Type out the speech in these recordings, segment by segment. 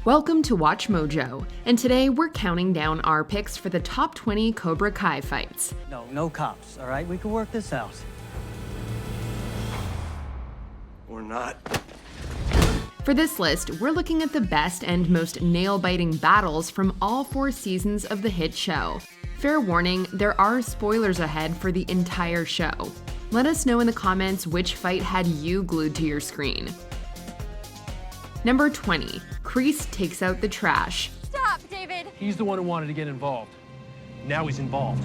Welcome to Watch Mojo, and today we're counting down our picks for the top 20 Cobra Kai fights. No cops, all right? We can work this out. Or not. For this list, we're looking at the best and most nail-biting battles from all 4 seasons of the hit show. Fair warning, there are spoilers ahead for the entire show. Let us know in the comments which fight had you glued to your screen. Number 20, Kreese takes out the trash. Stop, David! He's the one who wanted to get involved. Now he's involved.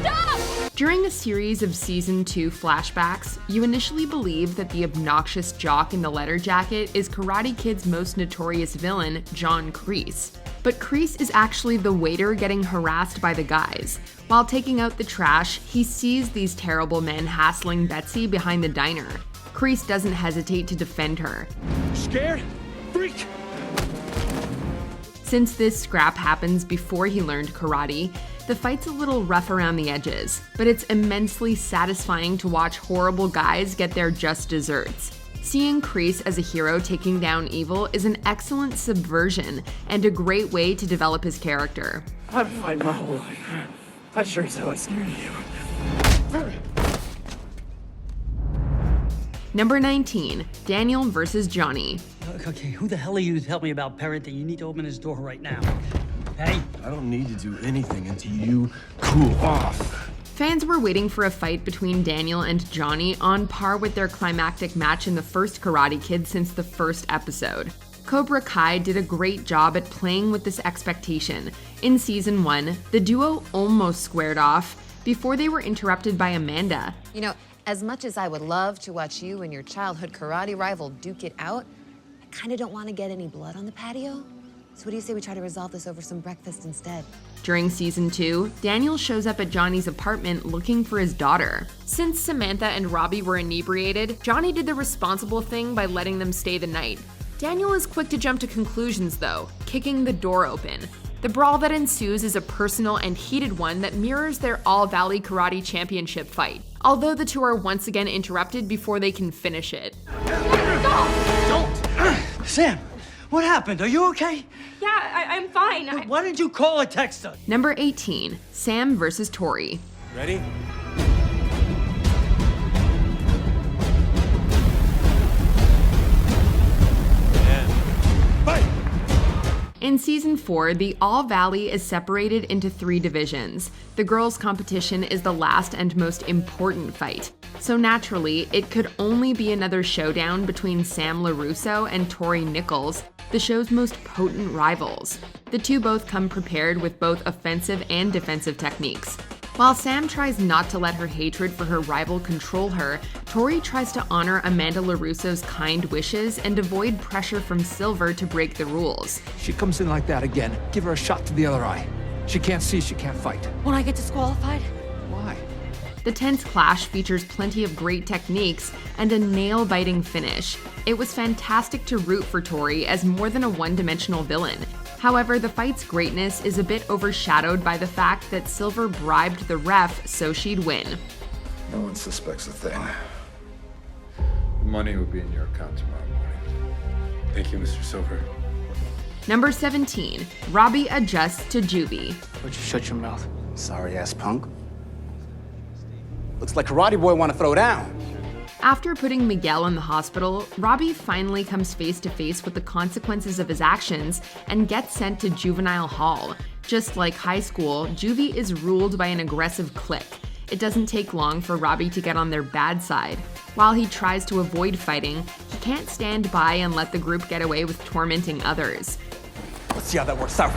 Stop! During a series of Season 2 flashbacks, you initially believe that the obnoxious jock in the leather jacket is Karate Kid's most notorious villain, John Kreese. But Kreese is actually the waiter getting harassed by the guys. While taking out the trash, he sees these terrible men hassling Betsy behind the diner. Kreese doesn't hesitate to defend her. Scared? Freak! Since this scrap happens before he learned karate, the fight's a little rough around the edges, but it's immensely satisfying to watch horrible guys get their just desserts. Seeing Kreese as a hero taking down evil is an excellent subversion and a great way to develop his character. I've been fighting my whole life. I sure as hell ain't scared of you. Number 19, Daniel versus Johnny. Okay, who the hell are you to tell me about parenting? You need to open his door right now. Hey? I don't need to do anything until you cool off. Fans were waiting for a fight between Daniel and Johnny on par with their climactic match in the first Karate Kid since the first episode. Cobra Kai did a great job at playing with this expectation. In Season 1, the duo almost squared off before they were interrupted by Amanda. You know, as much as I would love to watch you and your childhood karate rival duke it out, I kind of don't want to get any blood on the patio. So what do you say we try to resolve this over some breakfast instead? During Season 2, Daniel shows up at Johnny's apartment looking for his daughter. Since Samantha and Robbie were inebriated, Johnny did the responsible thing by letting them stay the night. Daniel is quick to jump to conclusions though, kicking the door open. The brawl that ensues is a personal and heated one that mirrors their All Valley Karate Championship fight, although the two are once again interrupted before they can finish it. Don't! Sam, what happened? Are you okay? Yeah, I'm fine. Why didn't you call or text us? Number 18, Sam versus Tory. Ready? In Season 4, the All Valley is separated into 3 divisions. The girls' competition is the last and most important fight. So naturally, it could only be another showdown between Sam LaRusso and Tory Nichols, the show's most potent rivals. The two both come prepared with both offensive and defensive techniques. While Sam tries not to let her hatred for her rival control her, Tory tries to honor Amanda LaRusso's kind wishes and avoid pressure from Silver to break the rules. She comes in like that again, give her a shot to the other eye. She can't see, she can't fight. Won't I get disqualified? Why? The tense clash features plenty of great techniques and a nail-biting finish. It was fantastic to root for Tory as more than a one-dimensional villain. However, the fight's greatness is a bit overshadowed by the fact that Silver bribed the ref so she'd win. No one suspects a thing. The money will be in your account tomorrow morning. Thank you, Mr. Silver. Number 17, Robbie adjusts to juvie. Would you shut your mouth? Sorry ass punk. Looks like Karate Boy wanna throw down. After putting Miguel in the hospital, Robbie finally comes face to face with the consequences of his actions and gets sent to juvenile hall. Just like high school, juvie is ruled by an aggressive clique. It doesn't take long for Robbie to get on their bad side. While he tries to avoid fighting, he can't stand by and let the group get away with tormenting others. Let's see how that works out.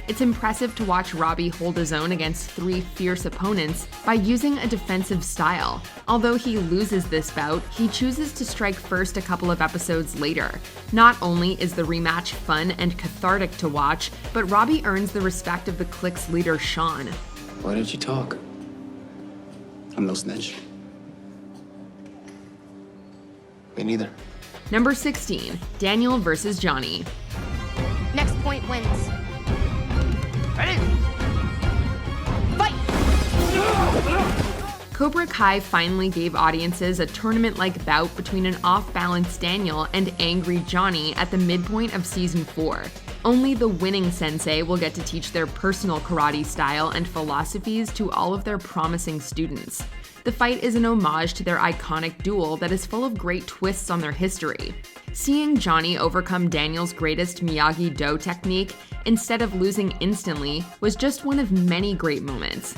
It's impressive to watch Robbie hold his own against 3 fierce opponents by using a defensive style. Although he loses this bout, he chooses to strike first a couple of episodes later. Not only is the rematch fun and cathartic to watch, but Robbie earns the respect of the clique's leader, Sean. Why didn't you talk? I'm no snitch. Me neither. Number 16, Daniel versus Johnny. Next point wins. Ready? Cobra Kai finally gave audiences a tournament-like bout between an off-balance Daniel and angry Johnny at the midpoint of Season 4. Only the winning sensei will get to teach their personal karate style and philosophies to all of their promising students. The fight is an homage to their iconic duel that is full of great twists on their history. Seeing Johnny overcome Daniel's greatest Miyagi-Do technique instead of losing instantly was just one of many great moments.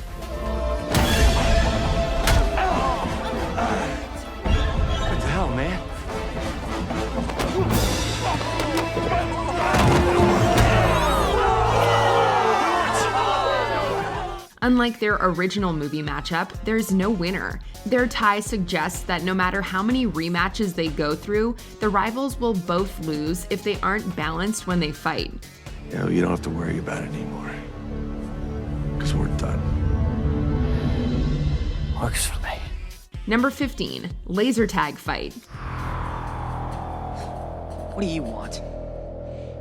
What the hell, man? Unlike their original movie matchup, there's no winner. Their tie suggests that no matter how many rematches they go through, the rivals will both lose if they aren't balanced when they fight. You know, you don't have to worry about it anymore. Because we're done. Works for me. Number 15, laser tag fight. What do you want?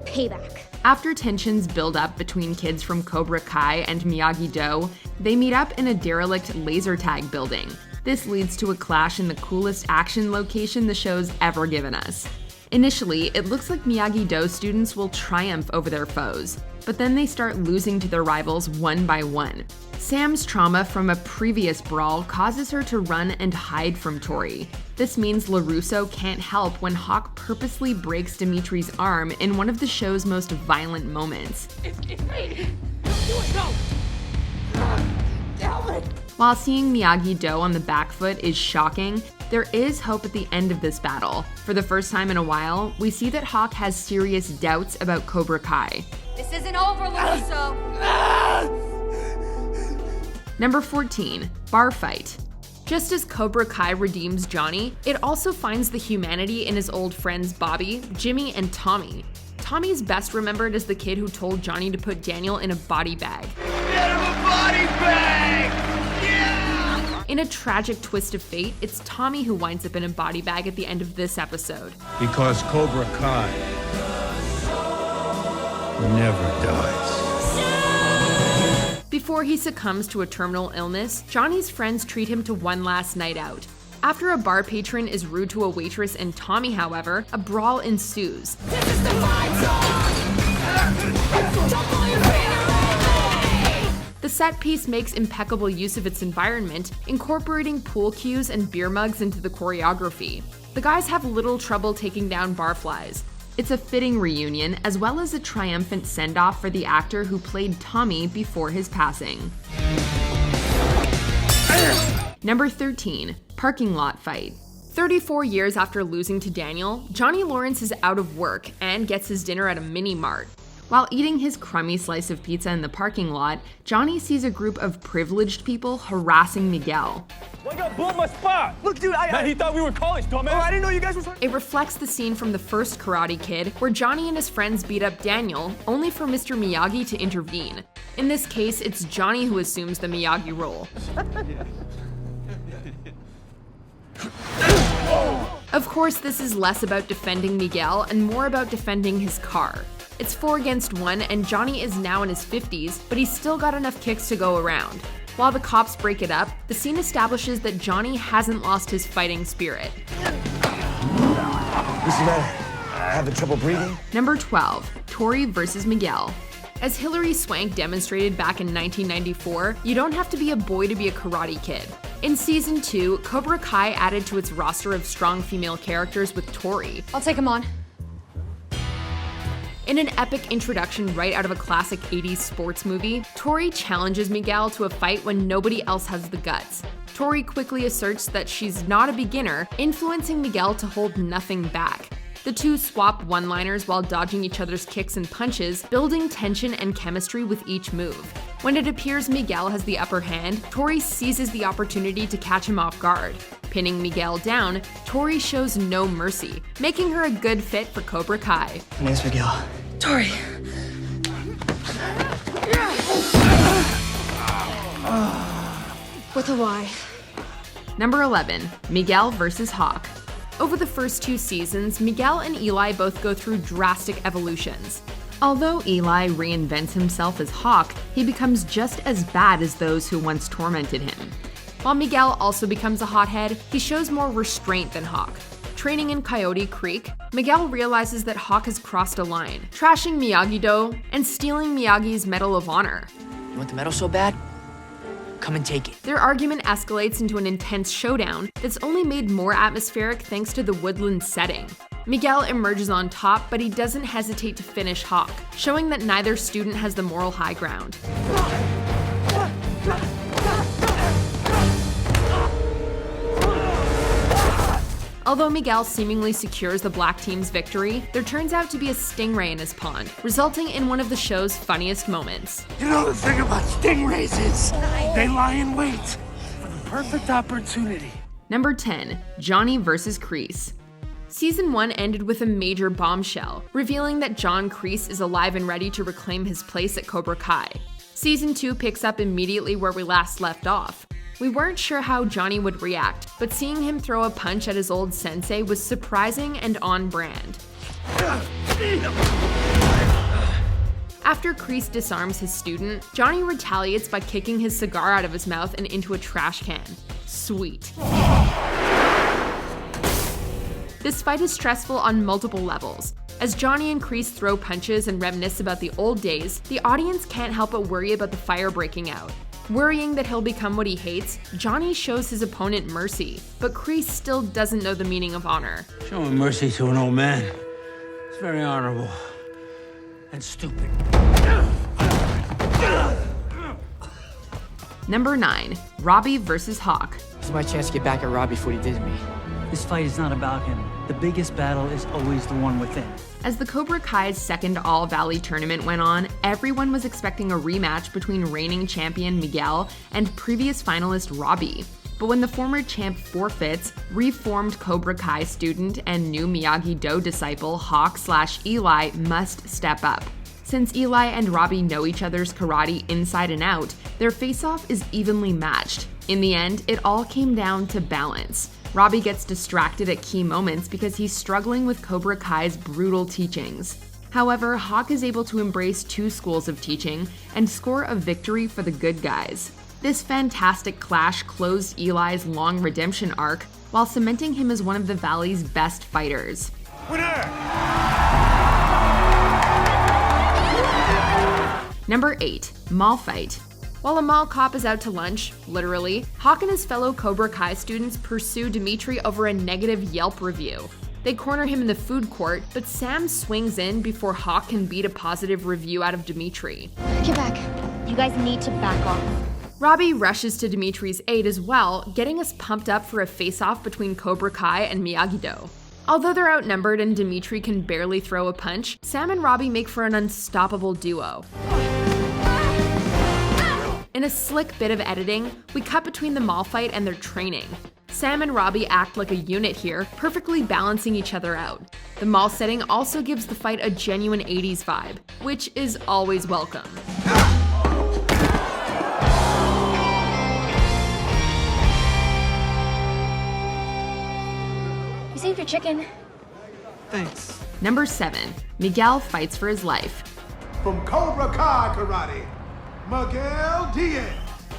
Payback. After tensions build up between kids from Cobra Kai and Miyagi-Do, they meet up in a derelict laser tag building. This leads to a clash in the coolest action location the show's ever given us. Initially, it looks like Miyagi-Do students will triumph over their foes, but then they start losing to their rivals one by one. Sam's trauma from a previous brawl causes her to run and hide from Tory. This means LaRusso can't help when Hawk purposely breaks Dimitri's arm in one of the show's most violent moments. While seeing Miyagi-Do on the back foot is shocking, there is hope at the end of this battle. For the first time in a while, we see that Hawk has serious doubts about Cobra Kai. This isn't over, LaRusso. Number 14, bar fight. Just as Cobra Kai redeems Johnny, it also finds the humanity in his old friends Bobby, Jimmy, and Tommy. Tommy's best remembered as the kid who told Johnny to put Daniel in a body bag. Get him a body bag! Yeah! In a tragic twist of fate, it's Tommy who winds up in a body bag at the end of this episode. Because Cobra Kai never dies. Before he succumbs to a terminal illness, Johnny's friends treat him to one last night out. After a bar patron is rude to a waitress and Tommy, however, a brawl ensues. The set piece makes impeccable use of its environment, incorporating pool cues and beer mugs into the choreography. The guys have little trouble taking down barflies. It's a fitting reunion, as well as a triumphant send-off for the actor who played Tommy before his passing. Number 13, parking lot fight. 34 years after losing to Daniel, Johnny Lawrence is out of work and gets his dinner at a mini-mart. While eating his crummy slice of pizza in the parking lot, Johnny sees a group of privileged people harassing Miguel. Why you got blew up my spot? Look, dude, man, he thought we were college, dumbass. Oh, I didn't know you guys were... It reflects the scene from the first Karate Kid, where Johnny and his friends beat up Daniel, only for Mr. Miyagi to intervene. In this case, it's Johnny who assumes the Miyagi role. Of course, this is less about defending Miguel and more about defending his car. It's 4 against 1, and Johnny is now in his 50s, but he's still got enough kicks to go around. While the cops break it up, the scene establishes that Johnny hasn't lost his fighting spirit. What's the matter? Having trouble breathing? Number 12, Tory versus Miguel. As Hilary Swank demonstrated back in 1994, you don't have to be a boy to be a Karate Kid. In Season 2, Cobra Kai added to its roster of strong female characters with Tory. I'll take him on. In an epic introduction right out of a classic 80s sports movie, Tory challenges Miguel to a fight when nobody else has the guts. Tory quickly asserts that she's not a beginner, influencing Miguel to hold nothing back. The two swap one-liners while dodging each other's kicks and punches, building tension and chemistry with each move. When it appears Miguel has the upper hand, Tory seizes the opportunity to catch him off guard. Pinning Miguel down, Tory shows no mercy, making her a good fit for Cobra Kai. My name's Miguel. Tory. With a Y. Number 11, Miguel versus Hawk. Over the first 2 seasons, Miguel and Eli both go through drastic evolutions. Although Eli reinvents himself as Hawk, he becomes just as bad as those who once tormented him. While Miguel also becomes a hothead, he shows more restraint than Hawk. Training in Coyote Creek, Miguel realizes that Hawk has crossed a line, trashing Miyagi-Do and stealing Miyagi's Medal of Honor. You want the medal so bad? Come and take it. Their argument escalates into an intense showdown that's only made more atmospheric thanks to the woodland setting. Miguel emerges on top, but he doesn't hesitate to finish Hawk, showing that neither student has the moral high ground. Although Miguel seemingly secures the black team's victory, there turns out to be a stingray in his pond, resulting in one of the show's funniest moments. You know the thing about stingrays is they lie in wait for the perfect opportunity. Number 10, Johnny vs. Kreese. Season 1 ended with a major bombshell, revealing that John Kreese is alive and ready to reclaim his place at Cobra Kai. Season 2 picks up immediately where we last left off. We weren't sure how Johnny would react, but seeing him throw a punch at his old sensei was surprising and on brand. After Kreese disarms his student, Johnny retaliates by kicking his cigar out of his mouth and into a trash can. Sweet. This fight is stressful on multiple levels. As Johnny and Kreese throw punches and reminisce about the old days, the audience can't help but worry about the fire breaking out. Worrying that he'll become what he hates, Johnny shows his opponent mercy, but Kreese still doesn't know the meaning of honor. Showing mercy to an old man. It's very honorable. And stupid. Number 9, Robbie vs. Hawk. This is my chance to get back at Robbie for what he did to me. This fight is not about him. The biggest battle is always the one within. As the Cobra Kai's second All-Valley tournament went on, everyone was expecting a rematch between reigning champion Miguel and previous finalist Robbie. But when the former champ forfeits, reformed Cobra Kai student and new Miyagi-Do disciple Hawk/Eli must step up. Since Eli and Robbie know each other's karate inside and out, their face-off is evenly matched. In the end, it all came down to balance. Robbie gets distracted at key moments because he's struggling with Cobra Kai's brutal teachings. However, Hawk is able to embrace two schools of teaching and score a victory for the good guys. This fantastic clash closed Eli's long redemption arc while cementing him as one of the Valley's best fighters. Winner! Number 8, Mall Fight. While a mall cop is out to lunch, literally, Hawk and his fellow Cobra Kai students pursue Dimitri over a negative Yelp review. They corner him in the food court, but Sam swings in before Hawk can beat a positive review out of Dimitri. Get back. You guys need to back off. Robbie rushes to Dimitri's aid as well, getting us pumped up for a face-off between Cobra Kai and Miyagi-Do. Although they're outnumbered and Dimitri can barely throw a punch, Sam and Robbie make for an unstoppable duo. In a slick bit of editing, we cut between the mall fight and their training. Sam and Robbie act like a unit here, perfectly balancing each other out. The mall setting also gives the fight a genuine 80s vibe, which is always welcome. You saved your chicken. Thanks. Number 7, Miguel fights for his life. From Cobra Kai Karate, Miguel Diaz.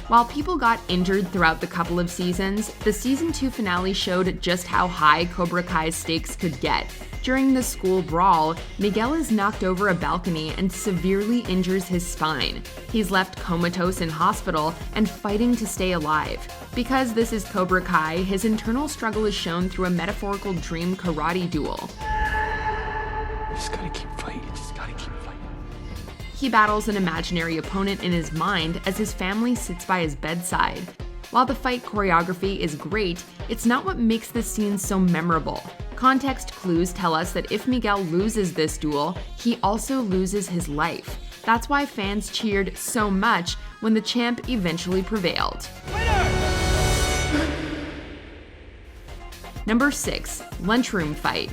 While people got injured throughout the couple of seasons, the season 2 finale showed just how high Cobra Kai's stakes could get. During the school brawl, Miguel is knocked over a balcony and severely injures his spine. He's left comatose in hospital and fighting to stay alive. Because this is Cobra Kai, his internal struggle is shown through a metaphorical dream karate duel. You just gotta keep fighting. You just gotta keep fighting. He battles an imaginary opponent in his mind as his family sits by his bedside. While the fight choreography is great, it's not what makes this scene so memorable. Context clues tell us that if Miguel loses this duel, he also loses his life. That's why fans cheered so much when the champ eventually prevailed. Number 6, Lunchroom Fight.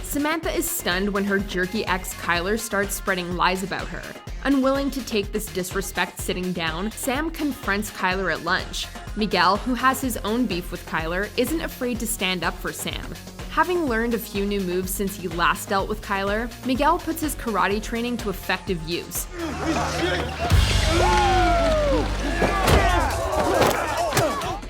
Samantha is stunned when her jerky ex Kyler starts spreading lies about her. Unwilling to take this disrespect sitting down, Sam confronts Kyler at lunch. Miguel, who has his own beef with Kyler, isn't afraid to stand up for Sam. Having learned a few new moves since he last dealt with Kyler, Miguel puts his karate training to effective use.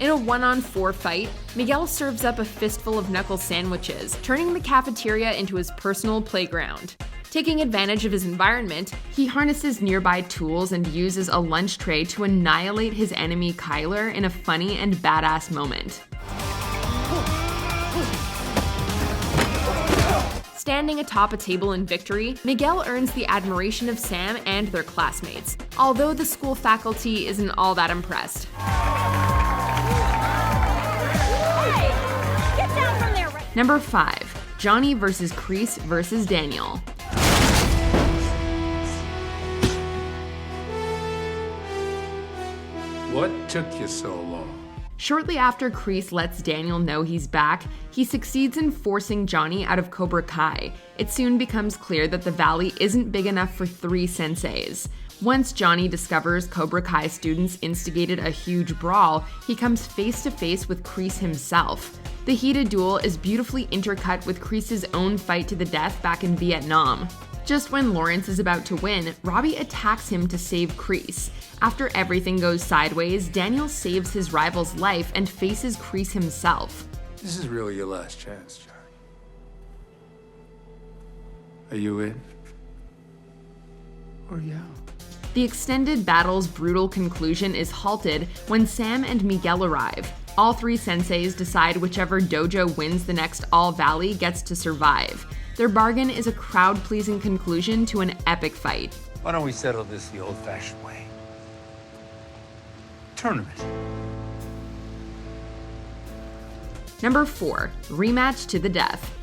In a 1-on-4 fight, Miguel serves up a fistful of knuckle sandwiches, turning the cafeteria into his personal playground. Taking advantage of his environment, he harnesses nearby tools and uses a lunch tray to annihilate his enemy Kyler in a funny and badass moment. Standing atop a table in victory, Miguel earns the admiration of Sam and their classmates, although the school faculty isn't all that impressed. Get down from there! Number 5. Johnny vs. Kreese vs. Daniel. What took you so long? Shortly after Kreese lets Daniel know he's back, he succeeds in forcing Johnny out of Cobra Kai. It soon becomes clear that the valley isn't big enough for 3 senseis. Once Johnny discovers Cobra Kai students instigated a huge brawl, he comes face to face with Kreese himself. The heated duel is beautifully intercut with Kreese's own fight to the death back in Vietnam. Just when Lawrence is about to win, Robbie attacks him to save Kreese. After everything goes sideways, Daniel saves his rival's life and faces Kreese himself. This is really your last chance, Johnny. Are you in? Or you out? The extended battle's brutal conclusion is halted when Sam and Miguel arrive. All 3 senseis decide whichever dojo wins the next All Valley gets to survive. Their bargain is a crowd-pleasing conclusion to an epic fight. Why don't we settle this the old-fashioned way? Tournament. Number 4. Rematch to the death.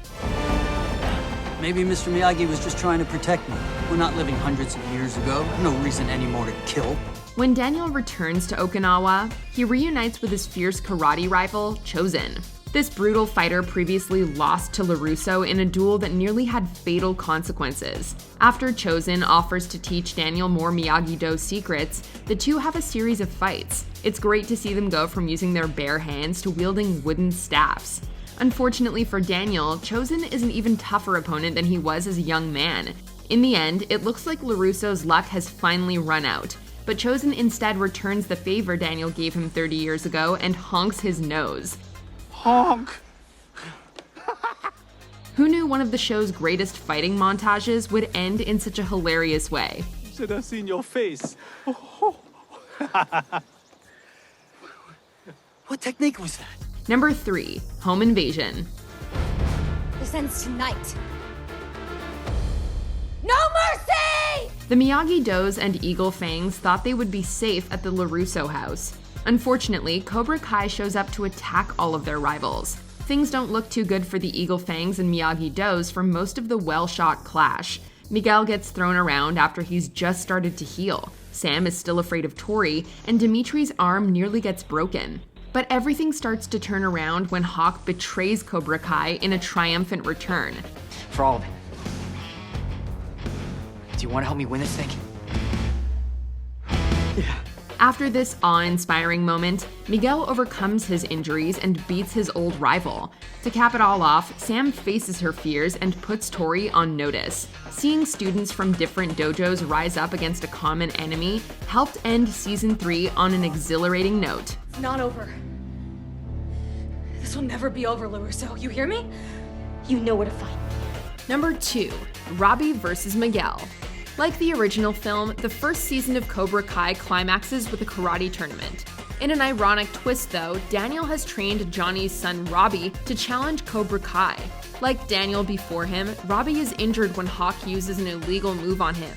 Maybe Mr. Miyagi was just trying to protect me. We're not living hundreds of years ago. No reason anymore to kill. When Daniel returns to Okinawa, he reunites with his fierce karate rival, Chosen. This brutal fighter previously lost to LaRusso in a duel that nearly had fatal consequences. After Chosen offers to teach Daniel more Miyagi-Do secrets, the two have a series of fights. It's great to see them go from using their bare hands to wielding wooden staffs. Unfortunately for Daniel, Chosen is an even tougher opponent than he was as a young man. In the end, it looks like LaRusso's luck has finally run out, but Chosen instead returns the favor Daniel gave him 30 years ago and honks his nose. Honk! Who knew one of the show's greatest fighting montages would end in such a hilarious way? Should have seen your face. What technique was that? Number 3. Home invasion. This ends tonight. No mercy! The Miyagi-Dos and Eagle Fangs thought they would be safe at the LaRusso house. Unfortunately, Cobra Kai shows up to attack all of their rivals. Things don't look too good for the Eagle Fangs and Miyagi-Dos for most of the well-shot clash. Miguel gets thrown around after he's just started to heal. Sam is still afraid of Tory, and Dimitri's arm nearly gets broken. But everything starts to turn around when Hawk betrays Cobra Kai in a triumphant return. For all of it. Do you want to help me win this thing? Yeah. After this awe-inspiring moment, Miguel overcomes his injuries and beats his old rival. To cap it all off, Sam faces her fears and puts Tory on notice. Seeing students from different dojos rise up against a common enemy helped end Season 3 on an exhilarating note. It's not over. This will never be over, LaRusso. You hear me? You know where to find me. Number 2. Robbie vs. Miguel. Like the original film, the first season of Cobra Kai climaxes with a karate tournament. In an ironic twist though, Daniel has trained Johnny's son Robbie to challenge Cobra Kai. Like Daniel before him, Robbie is injured when Hawk uses an illegal move on him.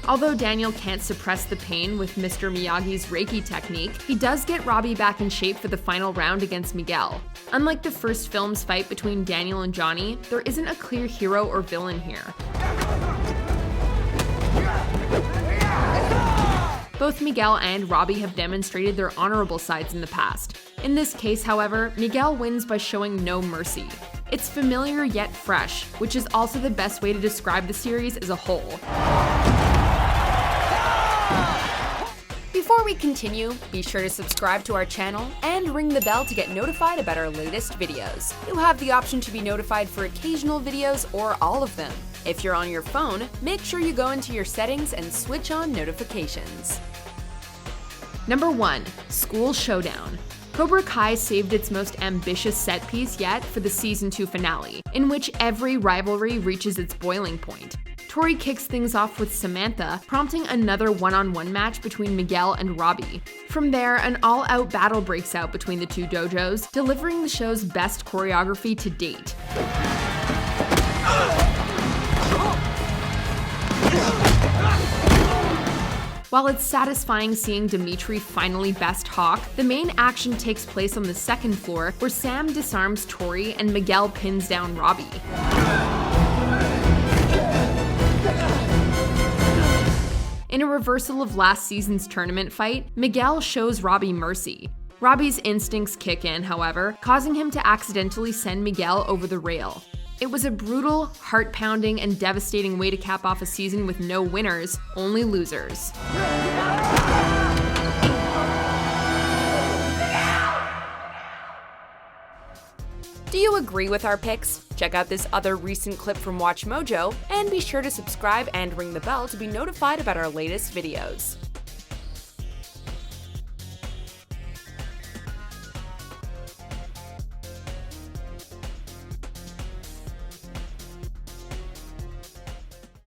Although Daniel can't suppress the pain with Mr. Miyagi's Reiki technique, he does get Robbie back in shape for the final round against Miguel. Unlike the first film's fight between Daniel and Johnny, there isn't a clear hero or villain here. Both Miguel and Robbie have demonstrated their honorable sides in the past. In this case, however, Miguel wins by showing no mercy. It's familiar yet fresh, which is also the best way to describe the series as a whole. Before we continue, be sure to subscribe to our channel and ring the bell to get notified about our latest videos. You have the option to be notified for occasional videos or all of them. If you're on your phone, make sure you go into your settings and switch on notifications. Number 1. School Showdown. Cobra Kai saved its most ambitious set piece yet for the Season 2 finale, in which every rivalry reaches its boiling point. Tory kicks things off with Samantha, prompting another one-on-one match between Miguel and Robbie. From there, an all-out battle breaks out between the two dojos, delivering the show's best choreography to date. While it's satisfying seeing Dimitri finally best Hawk, the main action takes place on the second floor, where Sam disarms Tory and Miguel pins down Robbie. In a reversal of last season's tournament fight, Miguel shows Robbie mercy. Robbie's instincts kick in, however, causing him to accidentally send Miguel over the rail. It was a brutal, heart-pounding, and devastating way to cap off a season with no winners, only losers. Do you agree with our picks? Check out this other recent clip from WatchMojo, and be sure to subscribe and ring the bell to be notified about our latest videos.